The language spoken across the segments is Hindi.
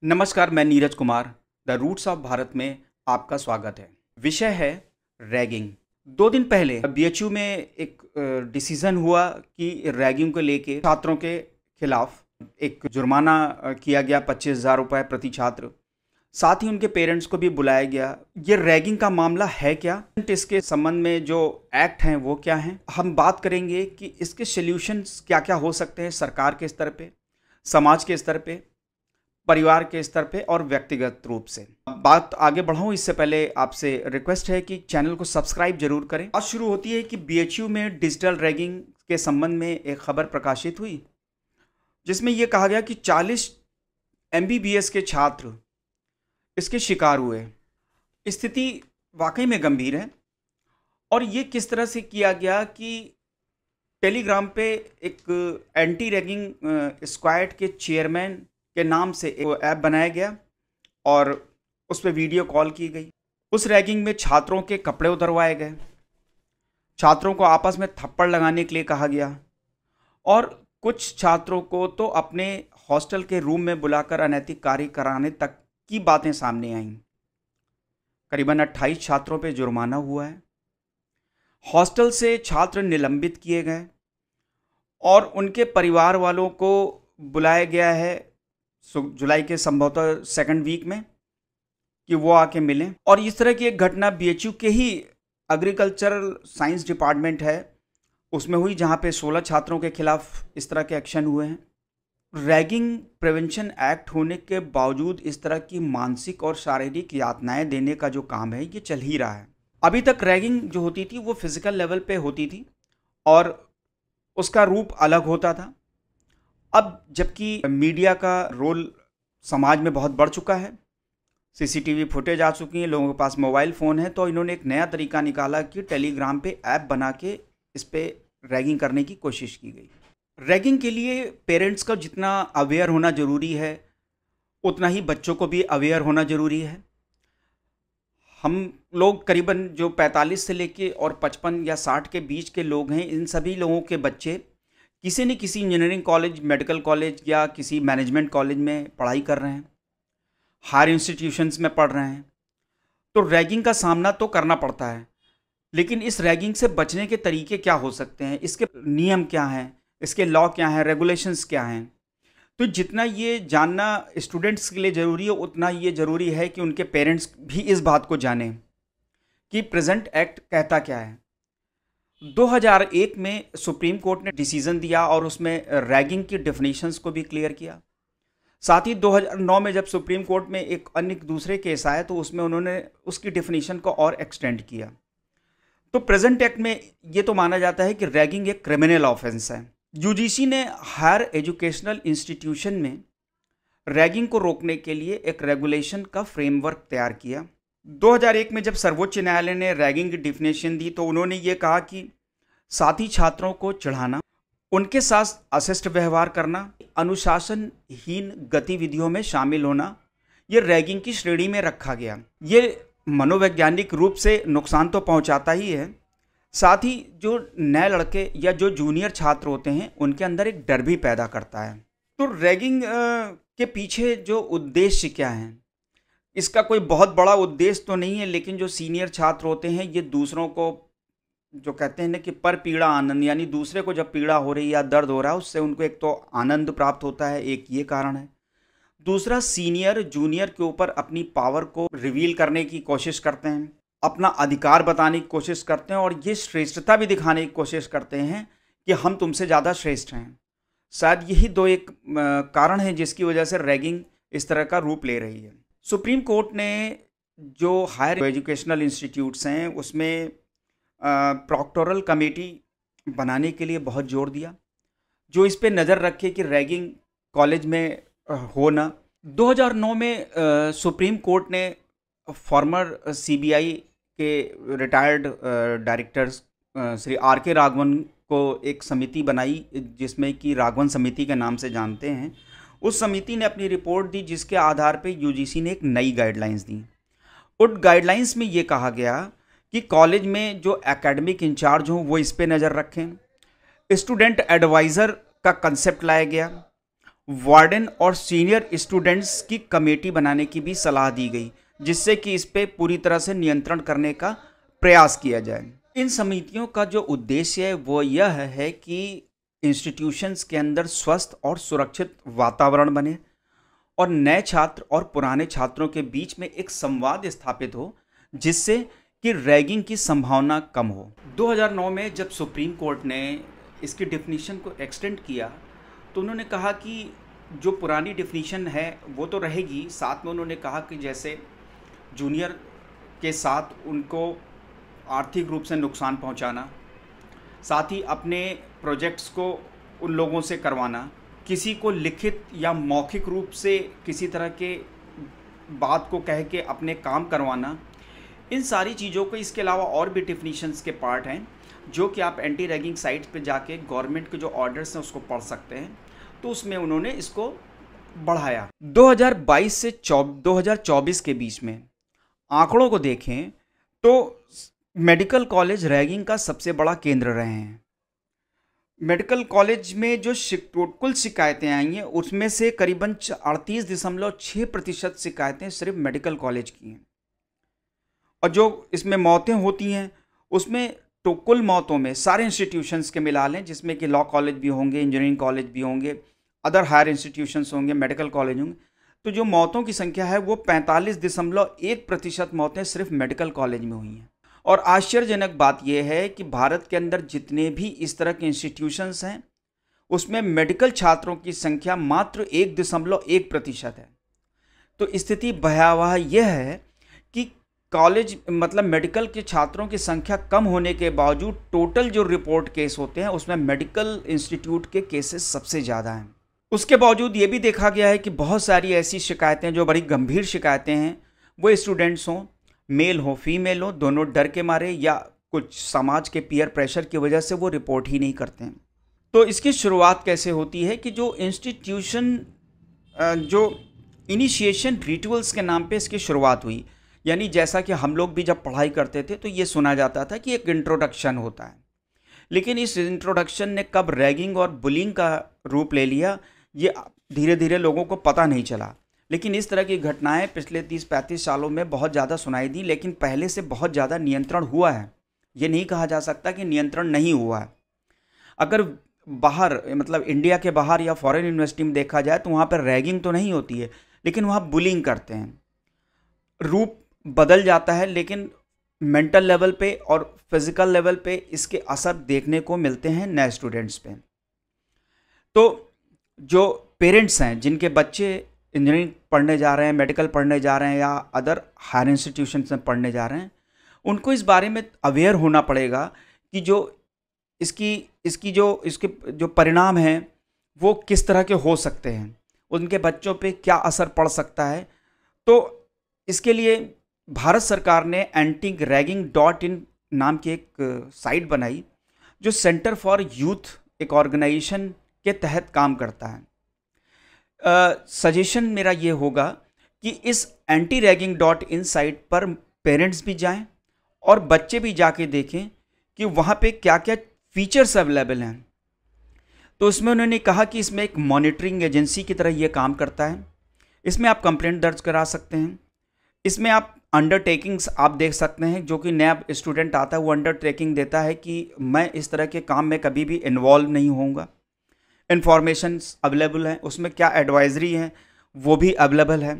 नमस्कार, मैं Neeraj Kumar the roots of Bharat में आपका स्वागत है। विषय है रैगिंग। 2 दिन पहले बीएचयू में एक डिसीजन हुआ कि रैगिंग को लेके छात्रों के खिलाफ एक जुर्माना किया गया 25,000 रुपये प्रति छात्र। साथ ही उनके पेरेंट्स को भी बुलाया गया। ये रैगिंग का मामला है क्या, इसके संबंध में जो एक्ट हैं वो क्या हैं, हम बात करेंगे कि इसके सॉल्यूशंस क्या क्या हो सकते हैं सरकार के स्तर पे, समाज के स्तर पे, परिवार के स्तर पे और व्यक्तिगत रूप से। बात आगे बढ़ाऊं इससे पहले आपसे रिक्वेस्ट है कि चैनल को सब्सक्राइब जरूर करें। बात शुरू होती है कि बीएचयू में डिजिटल रैगिंग के संबंध में एक खबर प्रकाशित हुई जिसमें यह कहा गया कि 40 एमबीबीएस के छात्र इसके शिकार हुए। स्थिति वाकई में गंभीर है और ये किस तरह से किया गया कि टेलीग्राम पे एक एंटी रैगिंग स्क्वाड के चेयरमैन के नाम से एक ऐप बनाया गया और उस पर वीडियो कॉल की गई। उस रैगिंग में छात्रों के कपड़े उतरवाए गए, छात्रों को आपस में थप्पड़ लगाने के लिए कहा गया और कुछ छात्रों को तो अपने हॉस्टल के रूम में बुलाकर अनैतिक कार्य कराने तक की बातें सामने आईं। करीबन 28 छात्रों पर जुर्माना हुआ है। हॉस्टल से छात्र निलंबित किए गए और उनके परिवार वालों को बुलाया गया है जुलाई के संभवतः 2nd वीक में कि वो आके मिलें। और इस तरह की एक घटना बीएचयू के ही एग्रीकल्चरल साइंस डिपार्टमेंट है उसमें हुई, जहाँ पे 16 छात्रों के खिलाफ इस तरह के एक्शन हुए हैं। रैगिंग प्रिवेंशन एक्ट होने के बावजूद इस तरह की मानसिक और शारीरिक यातनाएं देने का जो काम है ये चल ही रहा है। अभी तक रैगिंग जो होती थी वो फिजिकल लेवल पे होती थी और उसका रूप अलग होता था। अब जबकि मीडिया का रोल समाज में बहुत बढ़ चुका है, सीसीटीवी फुटेज आ चुकी है, लोगों के पास मोबाइल फ़ोन है, तो इन्होंने एक नया तरीका निकाला कि टेलीग्राम पे ऐप बना के इस पर रैगिंग करने की कोशिश की गई। रैगिंग के लिए पेरेंट्स का जितना अवेयर होना ज़रूरी है उतना ही बच्चों को भी अवेयर होना ज़रूरी है। हम लोग करीबन जो 45 से लेके और 55 या 60 के बीच के लोग हैं, इन सभी लोगों के बच्चे किसी न किसी इंजीनियरिंग कॉलेज, मेडिकल कॉलेज या किसी मैनेजमेंट कॉलेज में पढ़ाई कर रहे हैं, हायर इंस्टीट्यूशंस में पढ़ रहे हैं। तो रैगिंग का सामना तो करना पड़ता है, लेकिन इस रैगिंग से बचने के तरीके क्या हो सकते हैं, इसके नियम क्या हैं, इसके लॉ क्या हैं, रेगुलेशंस क्या हैं। तो जितना ये जानना स्टूडेंट्स के लिए ज़रूरी है उतना ये ज़रूरी है कि उनके पेरेंट्स भी इस बात को जानें कि प्रेजेंट एक्ट कहता क्या है। 2001 में सुप्रीम कोर्ट ने डिसीजन दिया और उसमें रैगिंग की डेफिनेशंस को भी क्लियर किया। साथ ही 2009 में जब सुप्रीम कोर्ट में एक अन्य दूसरे केस आया तो उसमें उन्होंने उसकी डेफिनेशन को और एक्सटेंड किया। तो प्रेजेंट एक्ट में ये तो माना जाता है कि रैगिंग एक क्रिमिनल ऑफेंस है। यूजीसी ने हायर एजुकेशनल इंस्टीट्यूशन में रैगिंग को रोकने के लिए एक रेगुलेशन का फ्रेमवर्क तैयार किया। 2001 में जब सर्वोच्च न्यायालय ने रैगिंग की डिफिनेशन दी तो उन्होंने ये कहा कि साथी छात्रों को चिढ़ाना, उनके साथ अशिष्ट व्यवहार करना, अनुशासनहीन गतिविधियों में शामिल होना, ये रैगिंग की श्रेणी में रखा गया। ये मनोवैज्ञानिक रूप से नुकसान तो पहुंचाता ही है, साथ ही जो नए लड़के या जो जूनियर छात्र होते हैं उनके अंदर एक डर भी पैदा करता है। तो रैगिंग के पीछे जो उद्देश्य क्या है, इसका कोई बहुत बड़ा उद्देश्य तो नहीं है, लेकिन जो सीनियर छात्र होते हैं ये दूसरों को जो कहते हैं ना कि पर पीड़ा आनंद, यानी दूसरे को जब पीड़ा हो रही है या दर्द हो रहा है उससे उनको एक तो आनंद प्राप्त होता है, एक ये कारण है। दूसरा, सीनियर जूनियर के ऊपर अपनी पावर को रिवील करने की कोशिश करते हैं, अपना अधिकार बताने की कोशिश करते हैं और ये श्रेष्ठता भी दिखाने की कोशिश करते हैं कि हम तुमसे ज़्यादा श्रेष्ठ हैं। शायद यही दो एक कारण है जिसकी वजह से रैगिंग इस तरह का रूप ले रही है। सुप्रीम कोर्ट ने जो हायर एजुकेशनल इंस्टीट्यूट्स हैं उसमें प्रॉक्टोरल कमेटी बनाने के लिए बहुत जोर दिया जो इस पे नज़र रखे कि रैगिंग कॉलेज में हो ना। 2009 में सुप्रीम कोर्ट ने फॉर्मर सीबीआई के retired directors Shri R K. Raghavan को एक समिति बनाई जिसमें कि राघवन समिति के नाम से जानते हैं। उस समिति ने अपनी रिपोर्ट दी जिसके आधार पे यूजीसी ने एक नई गाइडलाइंस दी। उन गाइडलाइंस में ये कहा गया कि कॉलेज में जो एकेडमिक इंचार्ज हों वो इस पे नज़र रखें। स्टूडेंट एडवाइज़र का कंसेप्ट लाया गया वार्डन और सीनियर स्टूडेंट्स की कमेटी बनाने की भी सलाह दी गई, जिससे कि इस पे पूरी तरह से नियंत्रण करने का प्रयास किया जाए। इन समितियों का जो उद्देश्य है वो यह है कि इंस्टीट्यूशंस के अंदर स्वस्थ और सुरक्षित वातावरण बने और नए छात्र और पुराने छात्रों के बीच में एक संवाद स्थापित हो, जिससे कि रैगिंग की संभावना कम हो। 2009 में जब सुप्रीम कोर्ट ने इसकी डेफिनीशन को एक्सटेंड किया तो उन्होंने कहा कि जो पुरानी डेफिनीशन है वो तो रहेगी, साथ में उन्होंने कहा कि जैसे जूनियर के साथ उनको आर्थिक रूप से नुकसान पहुंचाना, साथ ही अपने प्रोजेक्ट्स को उन लोगों से करवाना, किसी को लिखित या मौखिक रूप से किसी तरह के बात को कह के अपने काम करवाना, इन सारी चीज़ों को, इसके अलावा और भी डेफिनीशंस के पार्ट हैं जो कि आप एंटी रैगिंग साइट्स पे जाके गवर्नमेंट के जो ऑर्डर्स हैं उसको पढ़ सकते हैं। तो उसमें उन्होंने इसको बढ़ाया। 2022 से 2024 के बीच में आंकड़ों को देखें तो मेडिकल कॉलेज रैगिंग का सबसे बड़ा केंद्र रहे हैं। मेडिकल कॉलेज में जो कुल शिकायतें आई हैं उसमें से करीबन 38.6% शिकायतें सिर्फ मेडिकल कॉलेज की हैं। और जो इसमें मौतें होती हैं उसमें तो कुल मौतों में सारे इंस्टीट्यूशंस के मिला लें, जिसमें कि लॉ कॉलेज भी होंगे, इंजीनियरिंग कॉलेज भी होंगे, अदर हायर इंस्टीट्यूशंस होंगे, मेडिकल कॉलेज होंगे, तो जो मौतों की संख्या है वो 45.1% मौतें सिर्फ मेडिकल कॉलेज में हुई हैं। और आश्चर्यजनक बात यह है कि भारत के अंदर जितने भी इस तरह के इंस्टीट्यूशंस हैं उसमें मेडिकल छात्रों की संख्या मात्र 1.1% है। तो स्थिति भयावह यह है कि कॉलेज मतलब मेडिकल के छात्रों की संख्या कम होने के बावजूद टोटल जो रिपोर्ट केस होते हैं उसमें मेडिकल इंस्टीट्यूट के केसेस सबसे ज़्यादा हैं। उसके बावजूद ये भी देखा गया है कि बहुत सारी ऐसी शिकायतें जो बड़ी गंभीर शिकायतें हैं वो स्टूडेंट्स हों, मेल हो फीमेल हो, दोनों डर के मारे या कुछ समाज के पीयर प्रेशर की वजह से वो रिपोर्ट ही नहीं करते हैं। तो इसकी शुरुआत कैसे होती है कि जो इंस्टीट्यूशन जो इनिशिएशन रिचुअल्स के नाम पे इसकी शुरुआत हुई, यानी जैसा कि हम लोग भी जब पढ़ाई करते थे तो ये सुना जाता था कि एक इंट्रोडक्शन होता है, लेकिन इस इंट्रोडक्शन ने कब रैगिंग और बुलिंग का रूप ले लिया ये धीरे धीरे लोगों को पता नहीं चला। लेकिन इस तरह की घटनाएं पिछले 30-35 सालों में बहुत ज़्यादा सुनाई दी, लेकिन पहले से बहुत ज़्यादा नियंत्रण हुआ है। ये नहीं कहा जा सकता कि नियंत्रण नहीं हुआ है। अगर बाहर मतलब इंडिया के बाहर या फॉरेन यूनिवर्सिटी में देखा जाए तो वहाँ पर रैगिंग तो नहीं होती है, लेकिन वहाँ बुलिंग करते हैं। रूप बदल जाता है, लेकिन मेंटल लेवल पे और फिजिकल लेवल पे इसके असर देखने को मिलते हैं नए स्टूडेंट्स पे। तो जो पेरेंट्स हैं जिनके बच्चे इंजीनियरिंग पढ़ने जा रहे हैं, मेडिकल पढ़ने जा रहे हैं या अदर हायर इंस्टीट्यूशंस में पढ़ने जा रहे हैं, उनको इस बारे में अवेयर होना पड़ेगा कि जो इसके जो परिणाम हैं वो किस तरह के हो सकते हैं, उनके बच्चों पे क्या असर पड़ सकता है। तो इसके लिए भारत सरकार ने antiraging.in नाम की एक साइट बनाई जो सेंटर फॉर यूथ एक ऑर्गेनाइजेशन के तहत काम करता है। सजेशन मेरा ये होगा कि इस antiraging.in साइट पर पेरेंट्स भी जाएं और बच्चे भी जाके देखें कि वहाँ पे क्या क्या फीचर्स अवेलेबल हैं। तो उसमें उन्होंने कहा कि इसमें एक मॉनिटरिंग एजेंसी की तरह ये काम करता है। इसमें आप कंप्लेंट दर्ज करा सकते हैं। इसमें आप अंडरटेकिंग्स आप देख सकते हैं, जो कि नया स्टूडेंट आता है वो अंडरटेकिंग देता है कि मैं इस तरह के काम में कभी भी इन्वॉल्व नहीं होऊंगा। इन्फॉर्मेशंस अवेलेबल हैं, उसमें क्या एडवाइजरी हैं वो भी अवेलेबल है।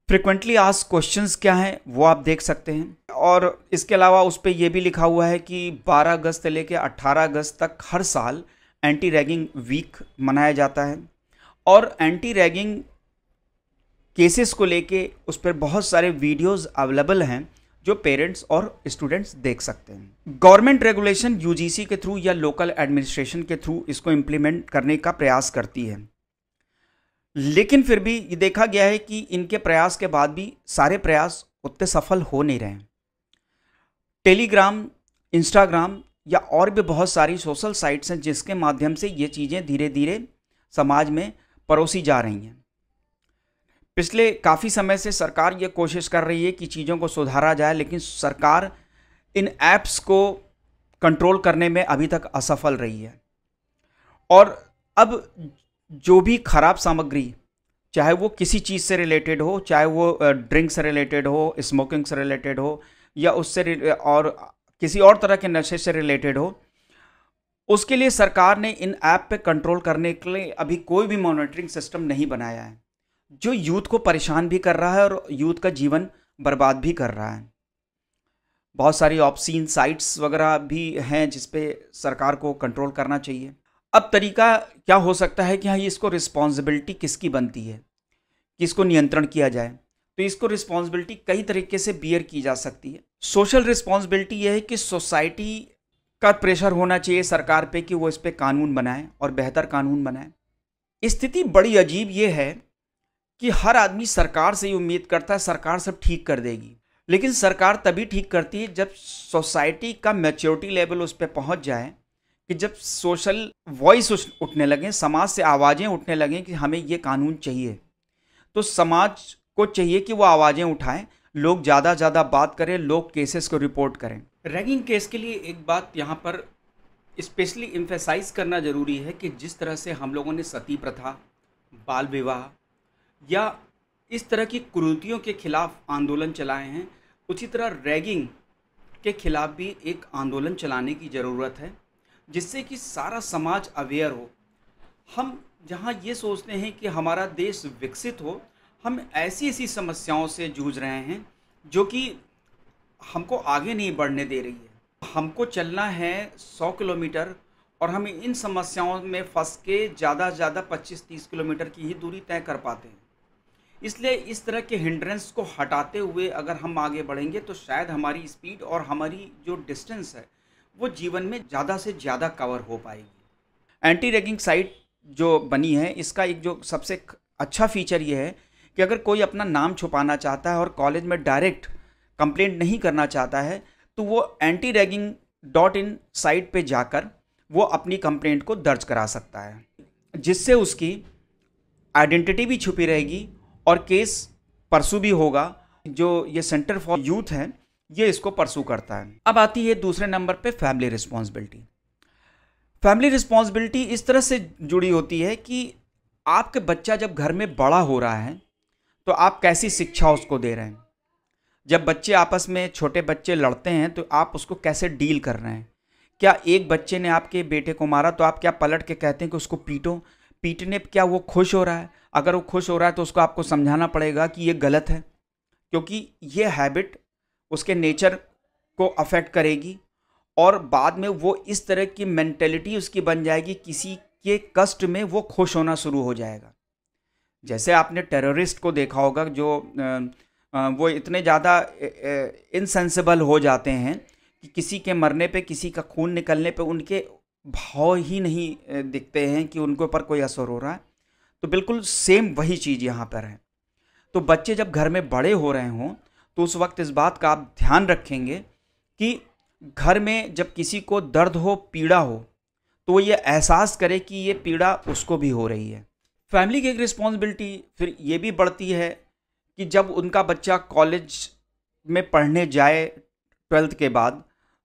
फ्रिक्वेंटली आस्क्ड क्वेश्चंस क्या हैं वो आप देख सकते हैं। और इसके अलावा उस पर यह भी लिखा हुआ है कि 12 अगस्त से लेकर 18 अगस्त तक हर साल एंटी रैगिंग वीक मनाया जाता है और एंटी रैगिंग केसेस को लेके उस पर बहुत सारे वीडियोस अवेलेबल हैं जो पेरेंट्स और स्टूडेंट्स देख सकते हैं। गवर्नमेंट रेगुलेशन यूजीसी के थ्रू या लोकल एडमिनिस्ट्रेशन के थ्रू इसको इम्प्लीमेंट करने का प्रयास करती है, लेकिन फिर भी ये देखा गया है कि इनके प्रयास के बाद भी सारे प्रयास उतने सफल हो नहीं रहे। टेलीग्राम, इंस्टाग्राम या और भी बहुत सारी सोशल साइट्स हैं जिसके माध्यम से ये चीज़ें धीरे धीरे समाज में परोसी जा रही हैं। पिछले काफ़ी समय से सरकार ये कोशिश कर रही है कि चीज़ों को सुधारा जाए, लेकिन सरकार इन ऐप्स को कंट्रोल करने में अभी तक असफल रही है। और अब जो भी खराब सामग्री, चाहे वो किसी चीज़ से रिलेटेड हो, चाहे वो ड्रिंक से रिलेटेड हो, स्मोकिंग से रिलेटेड हो, या और किसी और तरह के नशे से रिलेटेड हो, उसके लिए सरकार ने इन ऐप पे कंट्रोल करने के लिए अभी कोई भी मॉनिटरिंग सिस्टम नहीं बनाया है, जो यूथ को परेशान भी कर रहा है और यूथ का जीवन बर्बाद भी कर रहा है। बहुत सारी ऑब्सीन साइट्स वगैरह भी हैं जिस पे सरकार को कंट्रोल करना चाहिए। अब तरीका क्या हो सकता है कि हाँ, इसको रिस्पॉन्सिबिलिटी किसकी बनती है, किसको नियंत्रण किया जाए? तो इसको रिस्पॉन्सिबिलिटी कई तरीके से बियर की जा सकती है। सोशल रिस्पॉन्सिबिलिटी यह है कि सोसाइटी का प्रेशर होना चाहिए सरकार पे कि वो इस पे कानून बनाए और बेहतर कानून बनाए। स्थिति बड़ी अजीब ये है कि हर आदमी सरकार से ही उम्मीद करता है सरकार सब ठीक कर देगी, लेकिन सरकार तभी ठीक करती है जब सोसाइटी का मैच्योरिटी लेवल उस पर पहुंच जाए, कि जब सोशल वॉइस उठने लगे, समाज से आवाज़ें उठने लगें कि हमें ये कानून चाहिए। तो समाज को चाहिए कि वो आवाज़ें उठाएं, लोग ज़्यादा बात करें, लोग केसेस को रिपोर्ट करें। रैगिंग केस के लिए एक बात यहाँ पर स्पेशली एम्फेसाइज करना ज़रूरी है कि जिस तरह से हम लोगों ने सती प्रथा, बाल विवाह या इस तरह की कुरीतियों के खिलाफ आंदोलन चलाए हैं, उसी तरह रैगिंग के खिलाफ भी एक आंदोलन चलाने की ज़रूरत है, जिससे कि सारा समाज अवेयर हो। हम जहाँ ये सोचते हैं कि हमारा देश विकसित हो, हम ऐसी समस्याओं से जूझ रहे हैं जो कि हमको आगे नहीं बढ़ने दे रही है। हमको चलना है 100 किलोमीटर और हम इन समस्याओं में फंस के ज़्यादा 25-30 किलोमीटर की ही दूरी तय कर पाते हैं। इसलिए इस तरह के हिंड्रेंस को हटाते हुए अगर हम आगे बढ़ेंगे तो शायद हमारी स्पीड और हमारी जो डिस्टेंस है वो जीवन में ज़्यादा से ज़्यादा कवर हो पाएगी। एंटी रैगिंग साइट जो बनी है, इसका एक जो सबसे अच्छा फीचर ये है कि अगर कोई अपना नाम छुपाना चाहता है और कॉलेज में डायरेक्ट कंप्लेंट नहीं करना चाहता है, तो वो antiraging.in साइट पे जाकर वो अपनी कंप्लेंट को दर्ज करा सकता है, जिससे उसकी आइडेंटिटी भी छुपी रहेगी और केस परसू भी होगा। जो ये सेंटर फॉर यूथ है, ये इसको परसू करता है। अब आती है दूसरे नंबर पे फैमिली रिस्पॉन्सिबिलिटी। फैमिली रिस्पॉन्सिबिलिटी इस तरह से जुड़ी होती है कि आपके बच्चा जब घर में बड़ा हो रहा है तो आप कैसी शिक्षा उसको दे रहे हैं। जब बच्चे आपस में, छोटे बच्चे लड़ते हैं तो आप उसको कैसे डील कर रहे हैं। क्या एक बच्चे ने आपके बेटे को मारा तो आप क्या पलट के कहते हैं कि उसको पीटो? पीटने पर क्या वो खुश हो रहा है? अगर वो खुश हो रहा है तो उसको आपको समझाना पड़ेगा कि ये गलत है, क्योंकि ये हैबिट उसके नेचर को अफेक्ट करेगी और बाद में वो इस तरह की मेंटेलिटी उसकी बन जाएगी, किसी के कष्ट में वो खुश होना शुरू हो जाएगा। जैसे आपने टेररिस्ट को देखा होगा, जो वो इतने ज़्यादा इनसेंसिबल हो जाते हैं कि किसी के मरने पे, किसी का खून निकलने पे उनके भाव ही नहीं दिखते हैं कि उनके ऊपर कोई असर हो रहा है। तो बिल्कुल सेम वही चीज़ यहाँ पर है। तो बच्चे जब घर में बड़े हो रहे हों तो उस वक्त इस बात का आप ध्यान रखेंगे कि घर में जब किसी को दर्द हो, पीड़ा हो, तो वो ये एहसास करे कि ये पीड़ा उसको भी हो रही है। फैमिली की एक रिस्पॉन्सिबिलिटी फिर ये भी बढ़ती है कि जब उनका बच्चा कॉलेज में पढ़ने जाए 12th के बाद,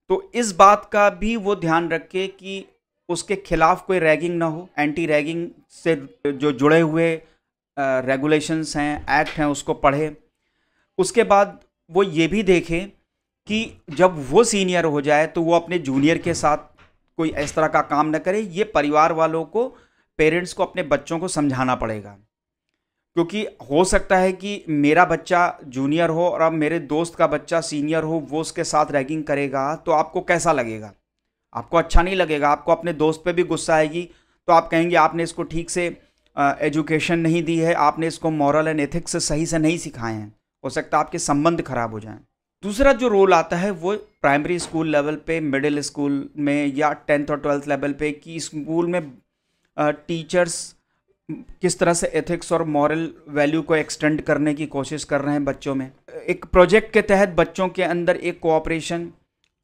तो इस बात का भी वो ध्यान रखे कि उसके खिलाफ कोई रैगिंग ना हो। एंटी रैगिंग से जो जुड़े हुए रेगुलेशंस हैं, एक्ट हैं, उसको पढ़े। उसके बाद वो ये भी देखे कि जब वो सीनियर हो जाए तो वो अपने जूनियर के साथ कोई इस तरह का काम न करे। ये परिवार वालों को, पेरेंट्स को अपने बच्चों को समझाना पड़ेगा, क्योंकि हो सकता है कि मेरा बच्चा जूनियर हो और अब मेरे दोस्त का बच्चा सीनियर हो, वो उसके साथ रैगिंग करेगा तो आपको कैसा लगेगा? आपको अच्छा नहीं लगेगा, आपको अपने दोस्त पे भी गुस्सा आएगी। तो आप कहेंगे आपने इसको ठीक से एजुकेशन नहीं दी है, आपने इसको मॉरल एंड एथिक्स सही से नहीं सिखाए हैं। हो सकता है आपके संबंध खराब हो जाएं। दूसरा जो रोल आता है वो प्राइमरी स्कूल लेवल पे, मिडिल स्कूल में या 10th और 12th लेवल पे, कि स्कूल में टीचर्स किस तरह से एथिक्स और मॉरल वैल्यू को एक्सटेंड करने की कोशिश कर रहे हैं बच्चों में। एक प्रोजेक्ट के तहत बच्चों के अंदर एक कोऑपरेशन,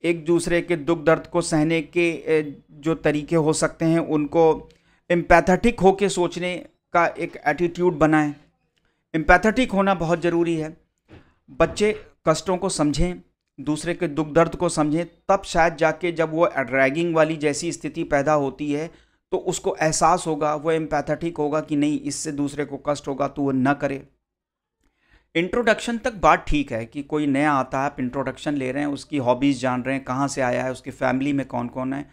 एक दूसरे के दुख दर्द को सहने के जो तरीके हो सकते हैं, उनको एम्पैथेटिक होके सोचने का एक एटीट्यूड बनाएं। एम्पैथेटिक होना बहुत ज़रूरी है। बच्चे कष्टों को समझें, दूसरे के दुख दर्द को समझें, तब शायद जाके जब वो रैगिंग वाली जैसी स्थिति पैदा होती है तो उसको एहसास होगा, वो एम्पैथेटिक होगा कि नहीं, इससे दूसरे को कष्ट होगा तो वो न करे। इंट्रोडक्शन तक बात ठीक है कि कोई नया आता है, आप इंट्रोडक्शन ले रहे हैं, उसकी हॉबीज़ जान रहे हैं, कहाँ से आया है, उसकी फैमिली में कौन कौन है,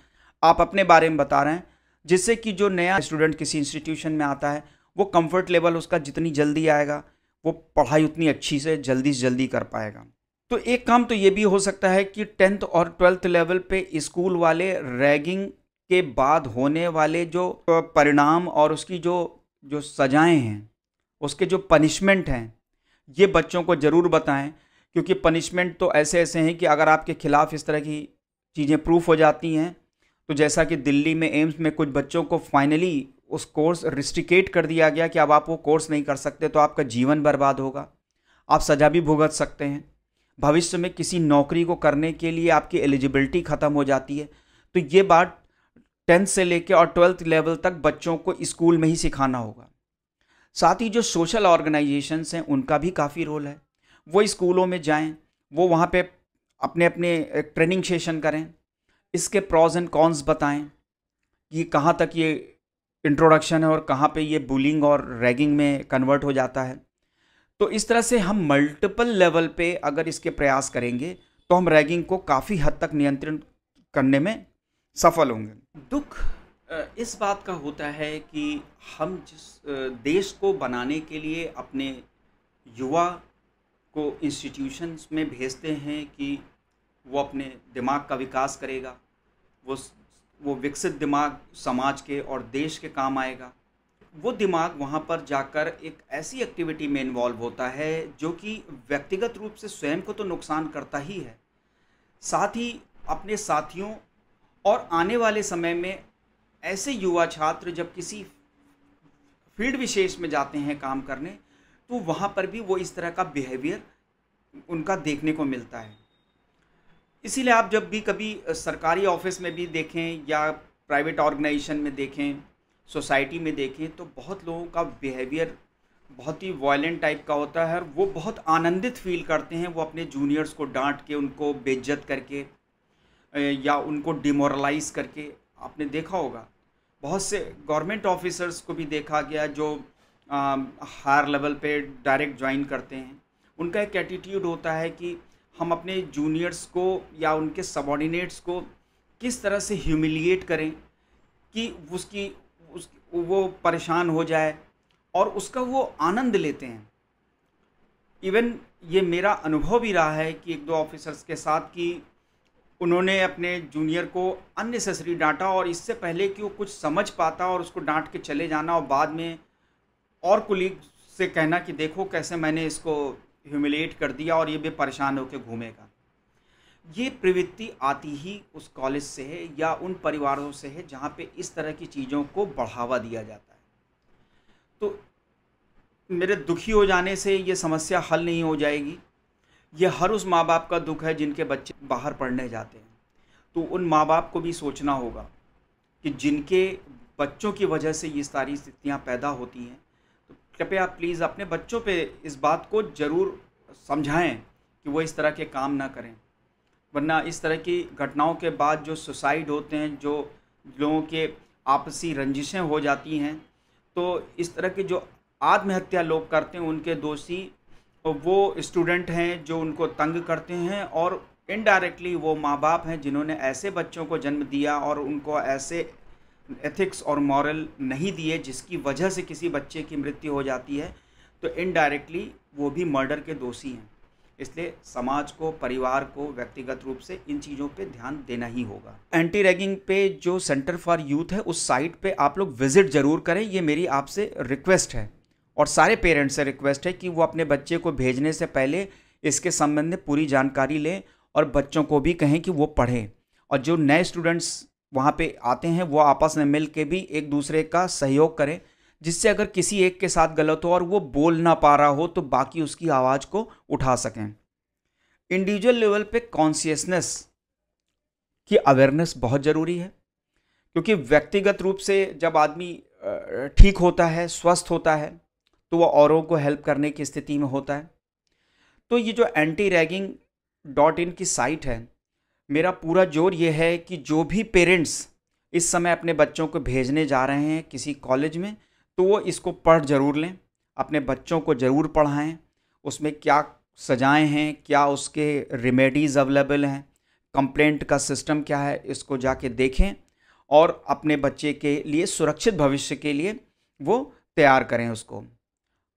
आप अपने बारे में बता रहे हैं, जिससे कि जो नया स्टूडेंट किसी इंस्टीट्यूशन में आता है वो कंफर्ट लेवल उसका जितनी जल्दी आएगा, वो पढ़ाई उतनी अच्छी से जल्दी कर पाएगा। तो एक काम तो ये भी हो सकता है कि 10th और 12th लेवल पे स्कूल वाले रैगिंग के बाद होने वाले जो परिणाम और उसकी जो जो सजाएं हैं, उसके जो पनिशमेंट हैं, ये बच्चों को ज़रूर बताएं। क्योंकि पनिशमेंट तो ऐसे ऐसे हैं कि अगर आपके खिलाफ़ इस तरह की चीज़ें प्रूफ हो जाती हैं, तो जैसा कि दिल्ली में एम्स में कुछ बच्चों को फाइनली उस कोर्स रिस्ट्रिकेट कर दिया गया कि अब आप वो कोर्स नहीं कर सकते, तो आपका जीवन बर्बाद होगा, आप सज़ा भी भुगत सकते हैं, भविष्य में किसी नौकरी को करने के लिए आपकी एलिजिबिलिटी ख़त्म हो जाती है। तो ये बात 10th से लेकर और 12th लेवल तक बच्चों को स्कूल में ही सिखाना होगा। साथ ही जो सोशल ऑर्गेनाइजेशंस हैं उनका भी काफ़ी रोल है, वो स्कूलों में जाएं, वो वहाँ पे अपने अपने ट्रेनिंग सेशन करें, इसके प्रॉज एंड कॉन्स बताएं कि कहाँ तक ये इंट्रोडक्शन है और कहाँ पे ये बुलिंग और रैगिंग में कन्वर्ट हो जाता है। तो इस तरह से हम मल्टीपल लेवल पे अगर इसके प्रयास करेंगे तो हम रैगिंग को काफ़ी हद तक नियंत्रण करने में सफल होंगे। दुख इस बात का होता है कि हम जिस देश को बनाने के लिए अपने युवा को इंस्टीट्यूशंस में भेजते हैं कि वो अपने दिमाग का विकास करेगा, वो विकसित दिमाग समाज के और देश के काम आएगा, वो दिमाग वहाँ पर जाकर एक ऐसी एक्टिविटी में इन्वॉल्व होता है जो कि व्यक्तिगत रूप से स्वयं को तो नुकसान करता ही है, साथ ही अपने साथियों और आने वाले समय में ऐसे युवा छात्र जब किसी फील्ड विशेष में जाते हैं काम करने, तो वहाँ पर भी वो इस तरह का बिहेवियर उनका देखने को मिलता है। इसीलिए आप जब भी कभी सरकारी ऑफिस में भी देखें या प्राइवेट ऑर्गेनाइजेशन में देखें, सोसाइटी में देखें, तो बहुत लोगों का बिहेवियर बहुत ही वायलेंट टाइप का होता है और वो बहुत आनंदित फील करते हैं, वो अपने जूनियर्स को डांट के, उनको बेइज्जत करके या उनको डिमोरलाइज करके। आपने देखा होगा बहुत से गवर्नमेंट ऑफिसर्स को भी देखा गया जो हायर लेवल पे डायरेक्ट ज्वाइन करते हैं, उनका एक एटीट्यूड होता है कि हम अपने जूनियर्स को या उनके सबॉर्डिनेट्स को किस तरह से ह्यूमिलिएट करें कि वो परेशान हो जाए और उसका वो आनंद लेते हैं। इवन ये मेरा अनुभव भी रहा है कि एक दो ऑफिसर्स के साथ कि उन्होंने अपने जूनियर को अननेसेसरी डांटा और इससे पहले कि वो कुछ समझ पाता और उसको डांट के चले जाना और बाद में और कुलीग से कहना कि देखो कैसे मैंने इसको ह्यूमिलिएट कर दिया और ये भी परेशान होकर घूमेगा। ये प्रवृत्ति आती ही उस कॉलेज से है या उन परिवारों से है जहाँ पे इस तरह की चीज़ों को बढ़ावा दिया जाता है। तो मेरे दुखी हो जाने से ये समस्या हल नहीं हो जाएगी। ये हर उस माँ बाप का दुख है जिनके बच्चे बाहर पढ़ने जाते हैं। तो उन माँ बाप को भी सोचना होगा कि जिनके बच्चों की वजह से ये सारी स्थितियाँ पैदा होती हैं, तो कृपया प्लीज़ अपने बच्चों पे इस बात को ज़रूर समझाएं कि वो इस तरह के काम ना करें, वरना इस तरह की घटनाओं के बाद जो सुसाइड होते हैं, जो लोगों के आपसी रंजिशें हो जाती हैं, तो इस तरह के जो आत्महत्या लोग करते हैं उनके दोषी वो स्टूडेंट हैं जो उनको तंग करते हैं और इनडायरेक्टली वो माँ बाप हैं जिन्होंने ऐसे बच्चों को जन्म दिया और उनको ऐसे एथिक्स और मॉरल नहीं दिए जिसकी वजह से किसी बच्चे की मृत्यु हो जाती है। तो इनडायरेक्टली वो भी मर्डर के दोषी हैं। इसलिए समाज को, परिवार को व्यक्तिगत रूप से इन चीज़ों पे ध्यान देना ही होगा। एंटी रैगिंग पे जो सेंटर फॉर यूथ है उस साइट पे आप लोग विजिट ज़रूर करें, ये मेरी आपसे रिक्वेस्ट है और सारे पेरेंट्स से रिक्वेस्ट है कि वो अपने बच्चे को भेजने से पहले इसके संबंध में पूरी जानकारी लें और बच्चों को भी कहें कि वो पढ़ें। और जो नए स्टूडेंट्स वहाँ पे आते हैं वो आपस में मिल के भी एक दूसरे का सहयोग करें, जिससे अगर किसी एक के साथ गलत हो और वो बोल ना पा रहा हो तो बाकी उसकी आवाज़ को उठा सकें। इंडिविजुअल लेवल पे कॉन्शियसनेस की अवेयरनेस बहुत ज़रूरी है, क्योंकि व्यक्तिगत रूप से जब आदमी ठीक होता है, स्वस्थ होता है, तो वह औरों को हेल्प करने की स्थिति में होता है। तो ये जो antiraging.in की साइट है, मेरा पूरा जोर ये है कि जो भी पेरेंट्स इस समय अपने बच्चों को भेजने जा रहे हैं किसी कॉलेज में, तो वो इसको पढ़ ज़रूर लें, अपने बच्चों को ज़रूर पढ़ाएं। उसमें क्या सजाएं हैं, क्या उसके रेमेडीज़ अवेलेबल हैं, कंप्लेंट का सिस्टम क्या है, इसको जाके देखें और अपने बच्चे के लिए सुरक्षित भविष्य के लिए वो तैयार करें उसको।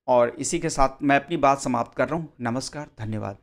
और इसी के साथ मैं अपनी बात समाप्त कर रहा हूँ। नमस्कार, धन्यवाद।